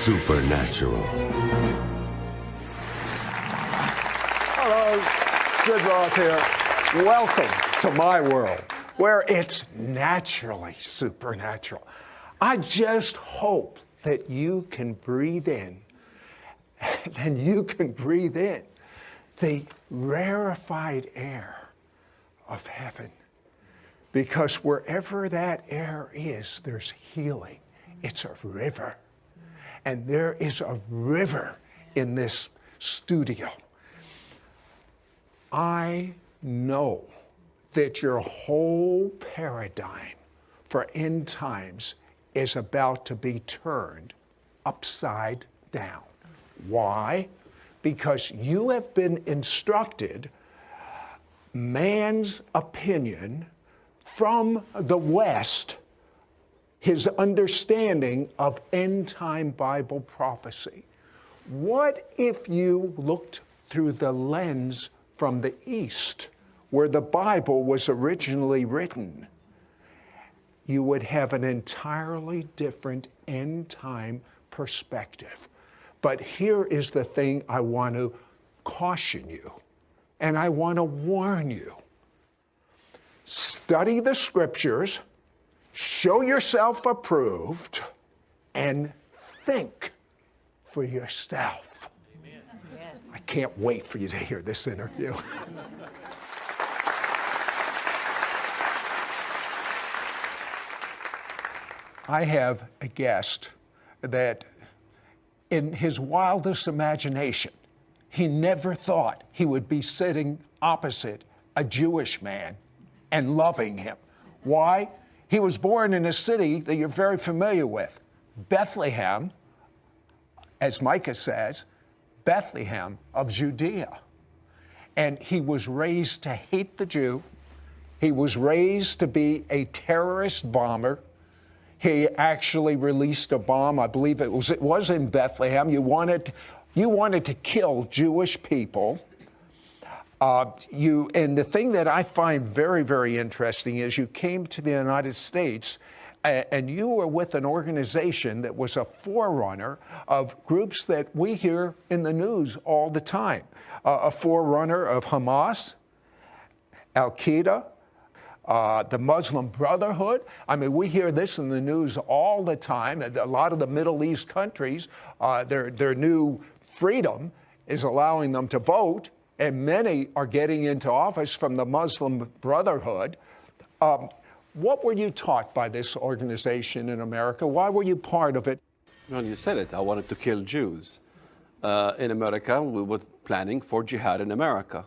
supernatural. Hello, Sid Roth here. Welcome to my world, where it's naturally supernatural. I just hope that you can breathe in, and you can breathe in the rarefied air of heaven. Because wherever that air is, there's healing. It's a river. And there is a river in this studio. I know that your whole paradigm for end times is about to be turned upside down. Why? Because you have been instructed man's opinion from the West, his understanding of end-time Bible prophecy. What if you looked through the lens from the East, where the Bible was originally written? You would have an entirely different end-time perspective. But here is the thing I want to caution you, and I want to warn you. Study the scriptures, show yourself approved, and think for yourself. Amen. Yes. I can't wait for you to hear this interview. I have a guest that in his wildest imagination, he never thought he would be sitting opposite a Jewish man and loving him. Why? He was born in a city that you're very familiar with, Bethlehem, as Micah says, Bethlehem of Judea. And he was raised to hate the Jew. He was raised to be a terrorist bomber. He actually released a bomb, I believe it was in Bethlehem. You wanted to kill Jewish people. And the thing that I find very, very interesting is you came to the United States and you were with an organization that was a forerunner of groups that we hear in the news all the time. A forerunner of Hamas, Al-Qaeda, the Muslim Brotherhood. I mean, we hear this in the news all the time. A lot of the Middle East countries, their new freedom is allowing them to vote, and many are getting into office from the Muslim Brotherhood. What were you taught by this organization in America? Why were you part of it? Well, you said it. I wanted to kill Jews. In America, we were planning for jihad in America,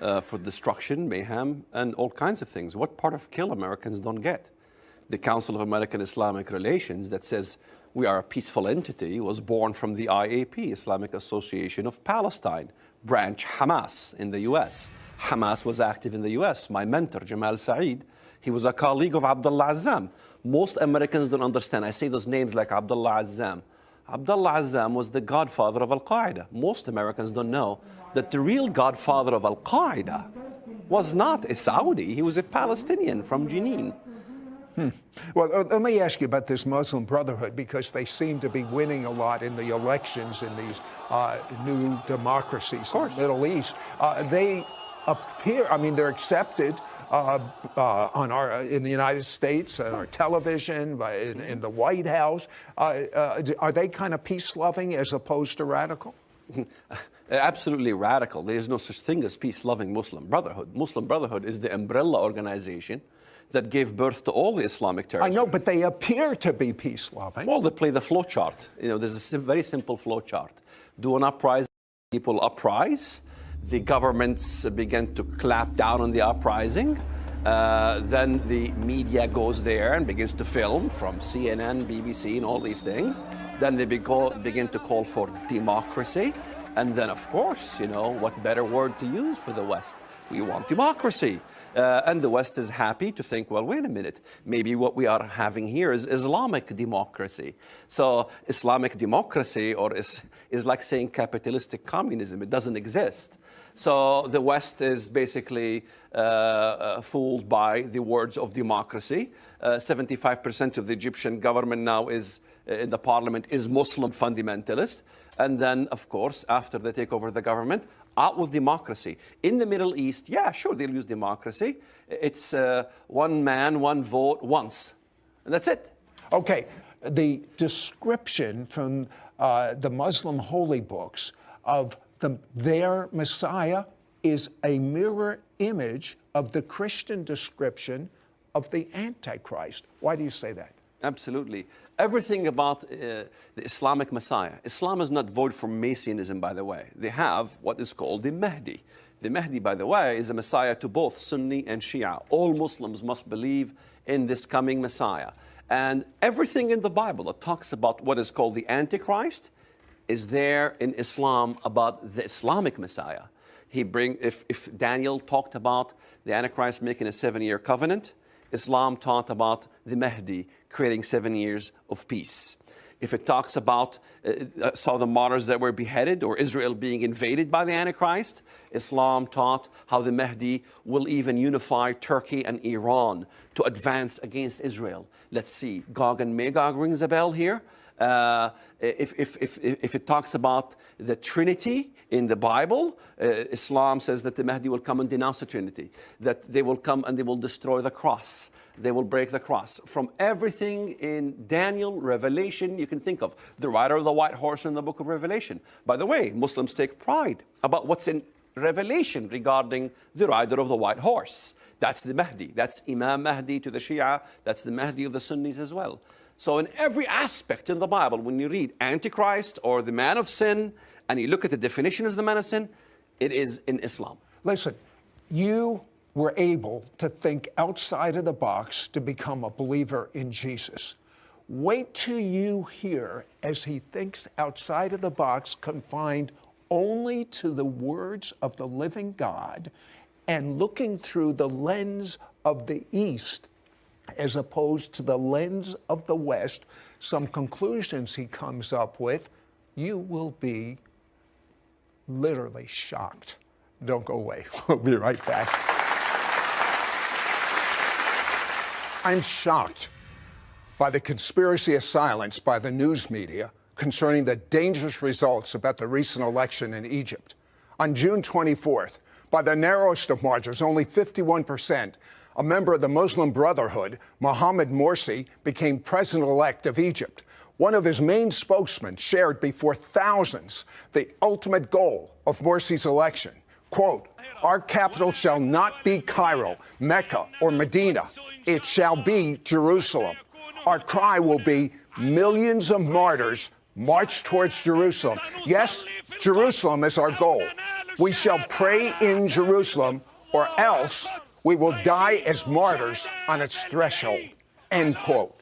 for destruction, mayhem, and all kinds of things. What part of kill Americans don't get? The Council of American Islamic Relations that says we are a peaceful entity was born from the IAP, Islamic Association of Palestine, branch Hamas in the US. Hamas was active in the US. My mentor, Jamal Saeed, he was a colleague of Abdullah Azzam. Most Americans don't understand. I say those names like Abdullah Azzam. Abdullah Azzam was the godfather of Al-Qaeda. Most Americans don't know that the real godfather of Al-Qaeda was not a Saudi. He was a Palestinian from Jenin. Well, let me ask you about this Muslim Brotherhood, because they seem to be winning a lot in the elections in these new democracies in the Middle East. They appear, I mean, they're accepted in the United States, on our television, in the White House. Are they kind of peace-loving as opposed to radical? Absolutely radical. There is no such thing as peace-loving Muslim Brotherhood. Muslim Brotherhood is the umbrella organization that gave birth to all the Islamic terrorism. I know, but they appear to be peace-loving. Well, they play the flow chart. You know, there's a very simple flow chart. Do an uprising, people uprise. The governments begin to clamp down on the uprising. Then the media goes there and begins to film from CNN, BBC, and all these things. Then they begin to call for democracy. And then, of course, you know, what better word to use for the West? We want democracy. And the West is happy to think, well, wait a minute, maybe what we are having here is Islamic democracy. So Islamic democracy is like saying capitalistic communism. It doesn't exist. So the West is basically fooled by the words of democracy. 75% of the Egyptian government now is in the parliament is Muslim fundamentalist. And then, of course, after they take over the government, out with democracy. In the Middle East, yeah, sure, they'll use democracy. It's one man, one vote, once. And that's it. Okay, the description from the Muslim holy books of their Messiah is a mirror image of the Christian description of the Antichrist. Why do you say that? Absolutely. Everything about the Islamic Messiah. Islam is not void for Messianism, by the way. They have what is called the Mahdi. The Mahdi, by the way, is a Messiah to both Sunni and Shia. All Muslims must believe in this coming Messiah. And everything in the Bible that talks about what is called the Antichrist is there in Islam about the Islamic Messiah. If Daniel talked about the Antichrist making a 7-year covenant, Islam taught about the Mahdi creating 7 years of peace. If it talks about southern martyrs that were beheaded or Israel being invaded by the Antichrist, Islam taught how the Mahdi will even unify Turkey and Iran to advance against Israel. Let's see, Gog and Magog rings a bell here. If it talks about the Trinity in the Bible, Islam says that the Mahdi will come and denounce the Trinity, that they will come and they will destroy the cross. They will break the cross. From everything in Daniel, Revelation, you can think of. The rider of the white horse in the book of Revelation. By the way, Muslims take pride about what's in Revelation regarding the rider of the white horse. That's the Mahdi. That's Imam Mahdi to the Shia. That's the Mahdi of the Sunnis as well. So in every aspect in the Bible, when you read Antichrist or the man of sin, and you look at the definition of the man of sin, it is in Islam. Listen, you were able to think outside of the box to become a believer in Jesus. Wait till you hear as he thinks outside of the box, confined only to the words of the living God and looking through the lens of the East as opposed to the lens of the West, some conclusions he comes up with, you will be literally shocked. Don't go away. We'll be right back. I'm shocked by the conspiracy of silence by the news media concerning the dangerous results about the recent election in Egypt. On June 24th, by the narrowest of margins, only 51%, a member of the Muslim Brotherhood, Mohammed Morsi, became president-elect of Egypt. One of his main spokesmen shared before thousands the ultimate goal of Morsi's election. Quote, "Our capital shall not be Cairo, Mecca, or Medina. It shall be Jerusalem. Our cry will be millions of martyrs march towards Jerusalem. Yes, Jerusalem is our goal. We shall pray in Jerusalem, or else we will die as martyrs on its threshold." End quote.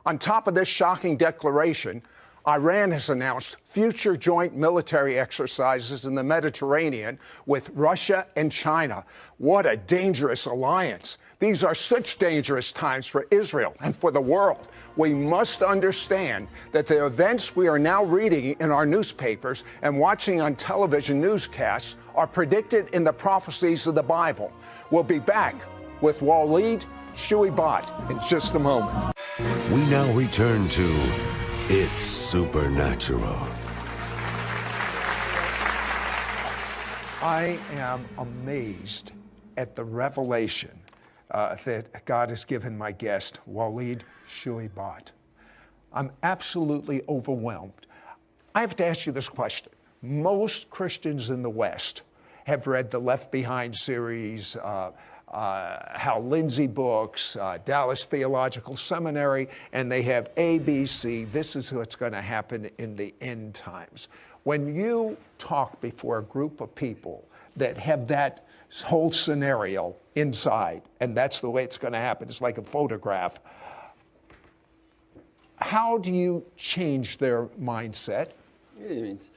On top of this shocking declaration, Iran has announced future joint military exercises in the Mediterranean with Russia and China. What a dangerous alliance. These are such dangerous times for Israel and for the world. We must understand that the events we are now reading in our newspapers and watching on television newscasts are predicted in the prophecies of the Bible. We'll be back with Walid Shoebat in just a moment. We now return to It's Supernatural. I am amazed at the revelation that God has given my guest, Walid Shoebat. I'm absolutely overwhelmed. I have to ask you this question. Most Christians in the West have read the Left Behind series, Hal Lindsey books, Dallas Theological Seminary, and they have ABC. This is what's going to happen in the end times. When you talk before a group of people that have that whole scenario inside, and that's the way it's going to happen, it's like a photograph, how do you change their mindset? It means,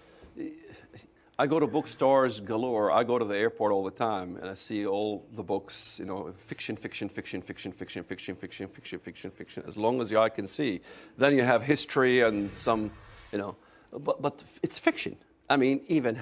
I go to bookstores galore. I go to the airport all the time, and I see all the books, you know, fiction, fiction, fiction, fiction, fiction, fiction, fiction, fiction, fiction, fiction, as long as the eye can see. Then you have history and some, you know, but it's fiction. I mean, even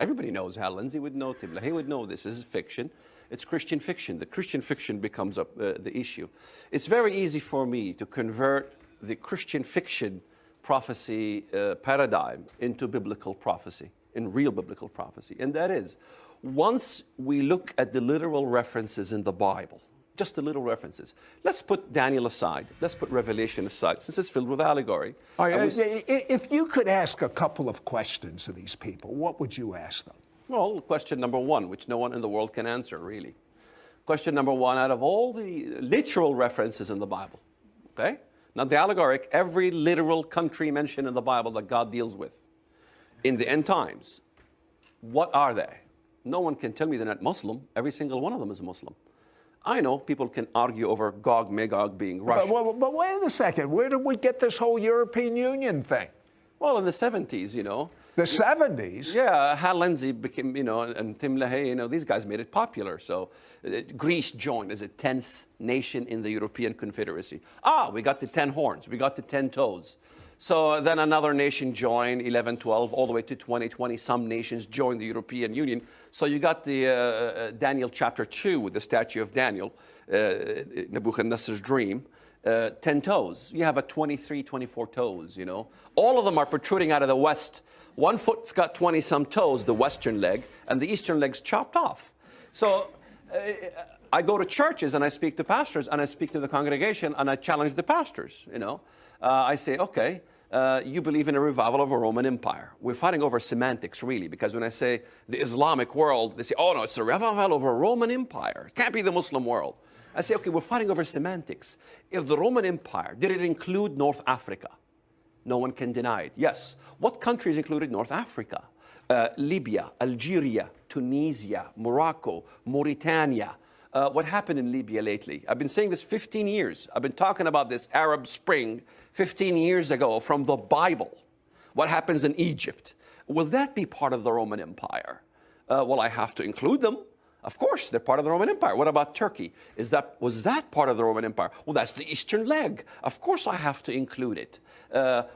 everybody knows Hal Lindsey would know, Tim LaHaye would know this is fiction. It's Christian fiction. The Christian fiction becomes the issue. It's very easy for me to convert the Christian fiction prophecy paradigm into biblical prophecy, in real biblical prophecy. And that is, once we look at the literal references in the Bible, just the little references. Let's put Daniel aside. Let's put Revelation aside, since it's filled with allegory. If you could ask a couple of questions to these people, what would you ask them? Well, question number one, which no one in the world can answer, really. Question number one, out of all the literal references in the Bible, okay? Not the allegoric, every literal country mentioned in the Bible that God deals with in the end times, what are they? No one can tell me they're not Muslim. Every single one of them is Muslim. I know people can argue over Gog, Magog being Russian. But wait a second. Where did we get this whole European Union thing? Well, in the 70s, you know. The 70s? Yeah, Hal Lindsey became, you know, and Tim LaHaye, you know, these guys made it popular. So Greece joined as a 10th nation in the European Confederacy. We got the 10 horns. We got the 10 toes. So then another nation joined, 11, 12, all the way to 2020. Some nations joined the European Union. So you got the Daniel chapter 2 with the statue of Daniel, Nebuchadnezzar's dream, 10 toes. You have a 23, 24 toes, you know. All of them are protruding out of the west. One foot's got 20-some toes, the western leg, and the eastern leg's chopped off. So I go to churches and I speak to pastors and I speak to the congregation and I challenge the pastors, you know. I say, okay, you believe in a revival of a Roman Empire. We're fighting over semantics, really, because when I say the Islamic world, they say, oh, no, it's a revival of a Roman Empire. It can't be the Muslim world. I say, okay, we're fighting over semantics. If the Roman Empire, did it include North Africa? No one can deny it. Yes. What countries included North Africa? Libya, Algeria, Tunisia, Morocco, Mauritania. What happened in Libya lately? I've been saying this 15 years. I've been talking about this Arab Spring 15 years ago from the Bible. What happens in Egypt? Will that be part of the Roman Empire? Well, I have to include them. Of course, they're part of the Roman Empire. What about Turkey? Was that part of the Roman Empire? Well, that's the eastern leg. Of course, I have to include it.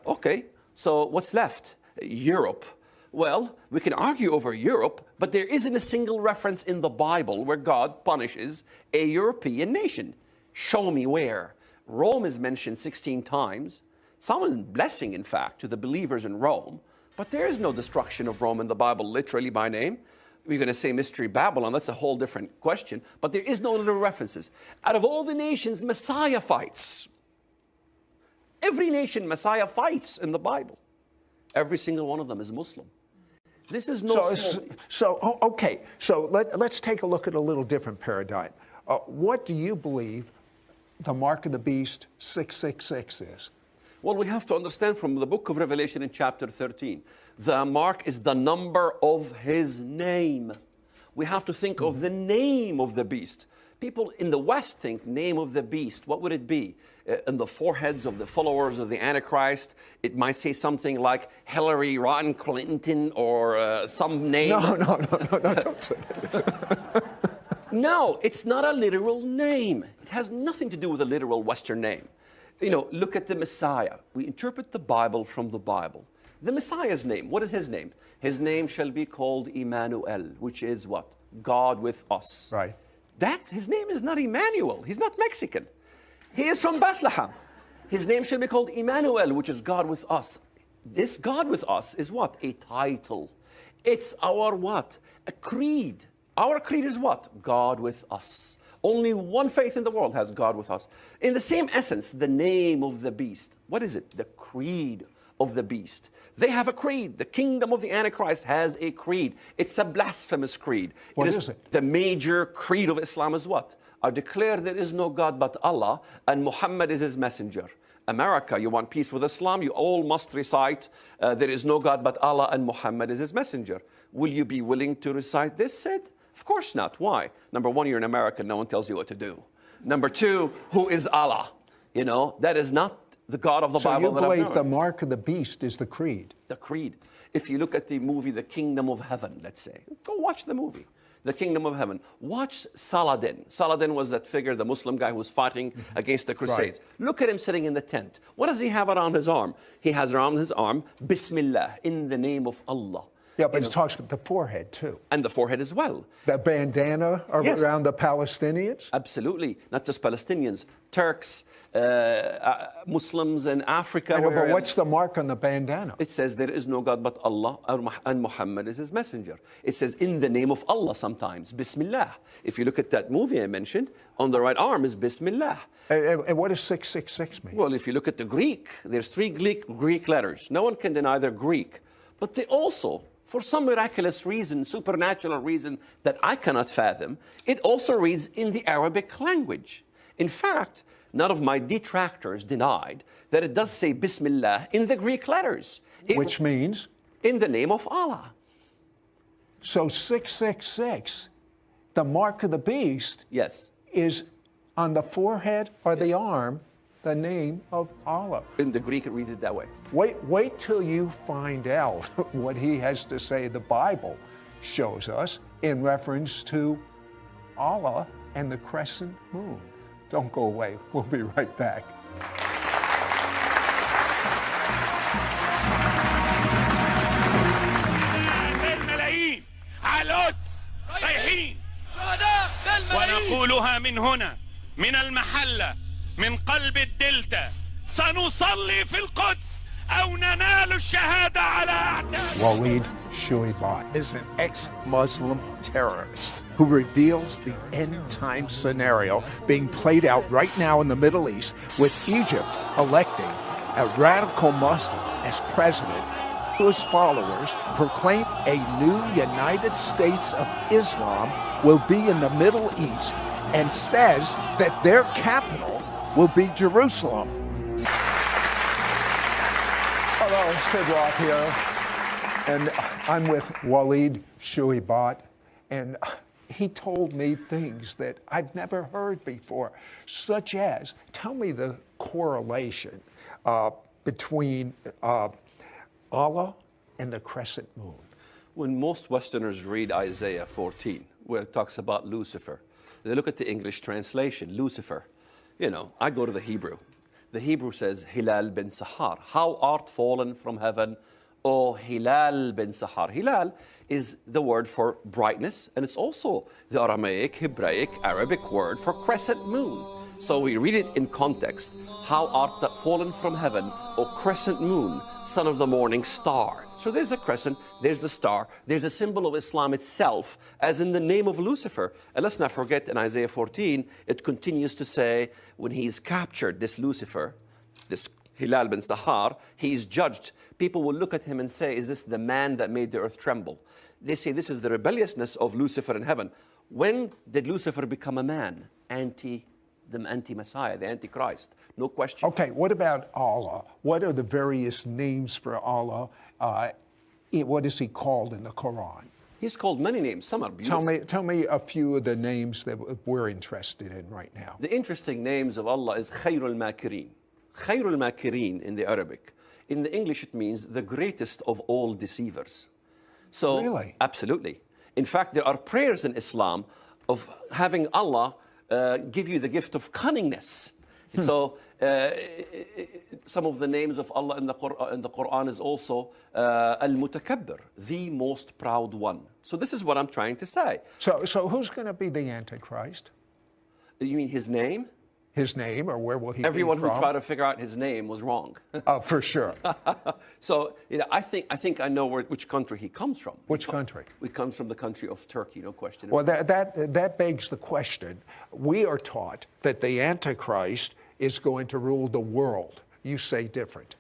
Okay, so what's left? Europe. Well, we can argue over Europe, but there isn't a single reference in the Bible where God punishes a European nation. Show me where. Rome is mentioned 16 times. Some blessing, in fact, to the believers in Rome, but there is no destruction of Rome in the Bible, literally by name. We're going to say Mystery Babylon, that's a whole different question, but there is no little references. Out of all the nations, Messiah fights. Every nation, Messiah fights in the Bible. Every single one of them is Muslim. This is no... Okay, so let's take a look at a little different paradigm. What do you believe the mark of the beast 666 is? Well, we have to understand from the book of Revelation in chapter 13, the mark is the number of his name. We have to think of the name of the beast. People in the West think name of the beast. What would it be? In the foreheads of the followers of the Antichrist, it might say something like Hillary Rodham Clinton or some name. No, don't say that. No, it's not a literal name. It has nothing to do with a literal Western name. You know, look at the Messiah. We interpret the Bible from the Bible. The Messiah's name, what is his name? His name shall be called Emmanuel, which is what? God with us. Right. His name is not Emmanuel. He's not Mexican. He is from Bethlehem. His name shall be called Emmanuel, which is God with us. This God with us is what? A title. It's our what? A creed. Our creed is what? God with us. Only one faith in the world has God with us. In the same essence, the name of the beast. What is it? The creed of the beast. They have a creed. The kingdom of the Antichrist has a creed. It's a blasphemous creed. What is it? The major creed of Islam is what? I declare there is no God but Allah and Muhammad is his messenger. America, you want peace with Islam, you all must recite there is no God but Allah and Muhammad is his messenger. Will you be willing to recite this, Sid? Of course not. Why? Number one, you're an American. No one tells you what to do. Number two, who is Allah? You know, that is not the God of the Bible. So you believe the mark of the beast is the creed? The creed. If you look at the movie, The Kingdom of Heaven, let's say, go watch the movie, The Kingdom of Heaven. Watch Saladin. Saladin was that figure, the Muslim guy who was fighting against the Crusades. Right. Look at him sitting in the tent. What does he have around his arm? He has around his arm, Bismillah, in the name of Allah. Yeah, but it talks about the forehead too. And the forehead as well. The bandana Yes. around the Palestinians? Absolutely. Not just Palestinians, Turks, Muslims in Africa. I know, where, but what's the mark on the bandana? It says there is no God but Allah and Muhammad is his messenger. It says in the name of Allah sometimes, Bismillah. If you look at that movie I mentioned, on the right arm is Bismillah. And what does 666 mean? Well, if you look at the Greek, there's 3 Greek letters. No one can deny they're Greek. But they also, for some miraculous reason, supernatural reason that I cannot fathom, it also reads in the Arabic language. In fact, none of my detractors denied that it does say Bismillah in the Greek letters. Which means? In the name of Allah. So 666, the mark of the beast, Yes. is on the forehead or the arm, the name of Allah. In the Greek, it reads it that way. Wait till you find out what he has to say the Bible shows us in reference to Allah and the crescent moon. Don't go away. We'll be right back. بالملايين على القدس رايحين ونقولها من هنا من المحلة من قلب الدلتا سنصلي في القدس أو ننال الشهادة على أعداء. Walid Shoebat is an ex-Muslim terrorist who reveals the end-time scenario being played out right now in the Middle East, with Egypt electing a radical Muslim as president, whose followers proclaim a new United States of Islam will be in the Middle East, and says that their capital will be Jerusalem. Hello, Sid Roth here, and I'm with Walid Shoebat, and he told me things that I've never heard before, such as, tell me the correlation between Allah and the crescent moon. When most Westerners read Isaiah 14, where it talks about Lucifer, they look at the English translation, Lucifer. You know, I go to the Hebrew. The Hebrew says, Hilal bin Sahar. How art fallen from heaven, O Hilal bin Sahar. Hilal is the word for brightness, and it's also the Aramaic, Hebraic, Arabic word for crescent moon. So we read it in context. How art thou fallen from heaven, O crescent moon, son of the morning star. So there's the crescent, there's the star, there's a symbol of Islam itself, as in the name of Lucifer. And let's not forget in Isaiah 14, it continues to say, when he's captured, this Lucifer, this Hilal bin Sahar, he is judged. People will look at him and say, is this the man that made the earth tremble? They say this is the rebelliousness of Lucifer in heaven. When did Lucifer become a man? The anti-Messiah, the Antichrist, no question. Okay, what about Allah? What are the various names for Allah? What is he called in the Quran? He's called many names. Some are beautiful. Tell me a few of the names that we're interested in right now. The interesting names of Allah is Khairul Makirin. Khairul Makirin in the Arabic. In the English, it means the greatest of all deceivers. So, really? Absolutely. In fact, there are prayers in Islam of having Allah give you the gift of cunningness. So some of the names of Allah in the Quran is also Al-Mutakabbir, the most proud one. So this is what I'm trying to say. So who's going to be the Antichrist? You mean his name? His name, or where will he Everyone be from? who tried to figure out his name was wrong. For sure. So you know, I think I know which country he comes from. Which country? He comes from the country of Turkey, no question. Well, that begs the question. We are taught that the Antichrist is going to rule the world. You say different.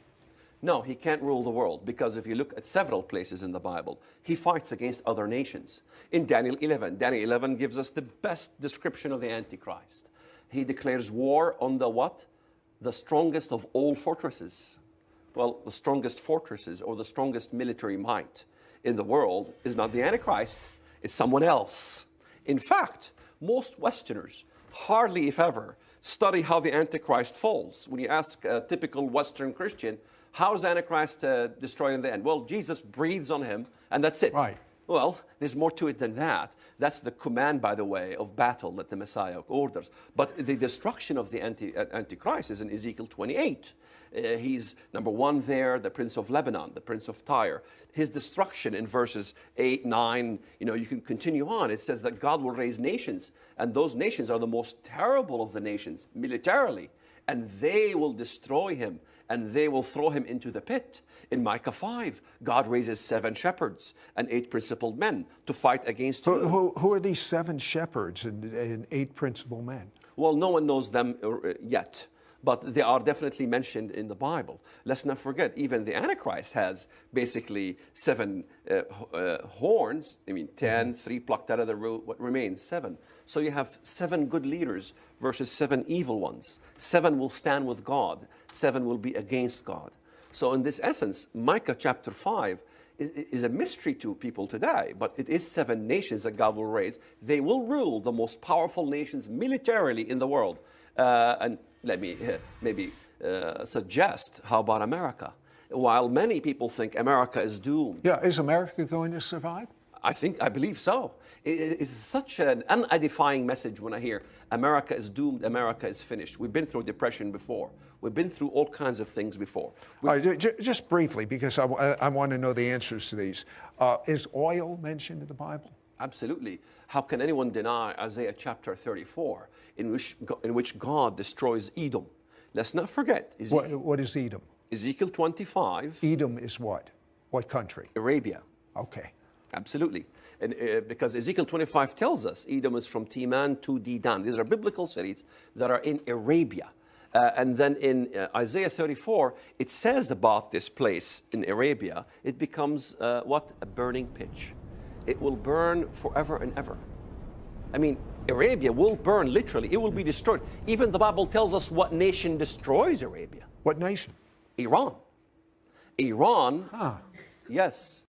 No, he can't rule the world, because if you look at several places in the Bible, he fights against other nations. In Daniel 11, Daniel 11 gives us the best description of the Antichrist. He declares war on the what? The strongest of all fortresses. Well, the strongest fortresses or the strongest military might in the world is not the Antichrist, it's someone else. In fact, most Westerners hardly, if ever, study how the Antichrist falls. When you ask a typical Western Christian, how is Antichrist destroyed in the end? Well, Jesus breathes on him, and that's it. Right. Well, there's more to it than that. That's the command, by the way, of battle that the Messiah orders. But the destruction of the Antichrist is in Ezekiel 28. He's, number one there, the Prince of Lebanon, the Prince of Tyre. His destruction in verses 8, 9, you can continue on. It says that God will raise nations, and those nations are the most terrible of the nations, militarily. And they will destroy him, and they will throw him into the pit. In Micah 5, God raises 7 shepherds and 8 principal men to fight against him. Who are these 7 shepherds and 8 principal men? Well, no one knows them yet, but they are definitely mentioned in the Bible. Let's not forget, even the Antichrist has basically 7 horns. 10, 3 plucked out of the root, what remains? 7. So you have 7 good leaders versus 7 evil ones. 7 will stand with God. 7 will be against God. So in this essence, Micah chapter 5 is a mystery to people today, but it is 7 nations that God will raise. They will rule the most powerful nations militarily in the world. And let me maybe suggest, how about America? While many people think America is doomed. Yeah, is America going to survive? I believe so. It is such an unedifying message when I hear America is doomed, America is finished. We've been through depression before. We've been through all kinds of things before. All right, just briefly, because I want to know the answers to these. Is oil mentioned in the Bible? Absolutely. How can anyone deny Isaiah chapter 34, in which God destroys Edom? Let's not forget. What is Edom? Ezekiel 25. Edom is what? What country? Arabia. Okay. Absolutely. And, because Ezekiel 25 tells us Edom is from Teman to Dedan. These are biblical cities that are in Arabia. And then in Isaiah 34, it says about this place in Arabia, it becomes what? A burning pitch. It will burn forever and ever. Arabia will burn literally. It will be destroyed. Even the Bible tells us what nation destroys Arabia. What nation? Iran. Iran, yes.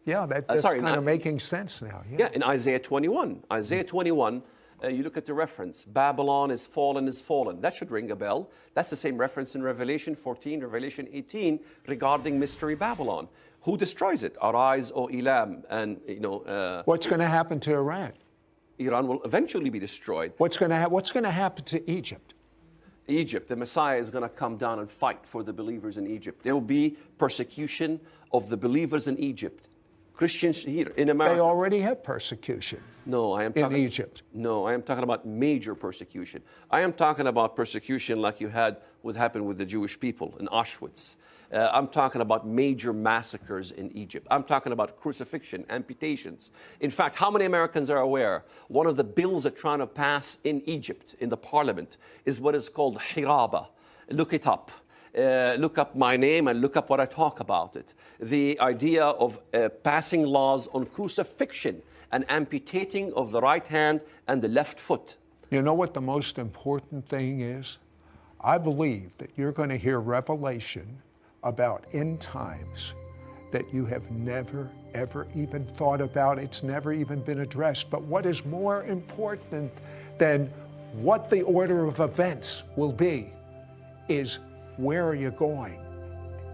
Yeah, that's kind of making sense now. Yeah, in Isaiah 21. Isaiah 21, you look at the reference. Babylon is fallen, is fallen. That should ring a bell. That's the same reference in Revelation 14, Revelation 18 regarding Mystery Babylon. Who destroys it? Arise, O Elam. And, what's going to happen to Iran? Iran will eventually be destroyed. What's going to happen to Egypt? Egypt, the Messiah is going to come down and fight for the believers in Egypt. There will be persecution of the believers in Egypt. Christians here in America. They already have persecution. No, I am talking, in Egypt. No, I am talking about major persecution. I am talking about persecution like what happened with the Jewish people in Auschwitz. I'm talking about major massacres in Egypt. I'm talking about crucifixion, amputations. In fact, how many Americans are aware one of the bills that are trying to pass in Egypt, in the parliament, is what is called hiraba. Look it up. Look up my name and look up what I talk about it. The idea of passing laws on crucifixion and amputating of the right hand and the left foot. You know what the most important thing is? I believe that you're going to hear revelation about end times that you have never, ever even thought about. It's never even been addressed. But what is more important than what the order of events will be is where are you going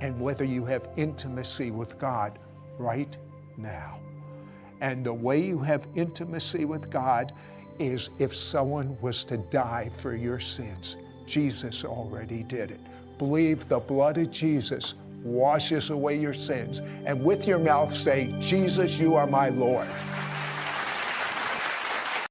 and whether you have intimacy with God right now. And the way you have intimacy with God is if someone was to die for your sins. Jesus already did it. Believe the blood of Jesus washes away your sins. And with your mouth say, Jesus, you are my Lord.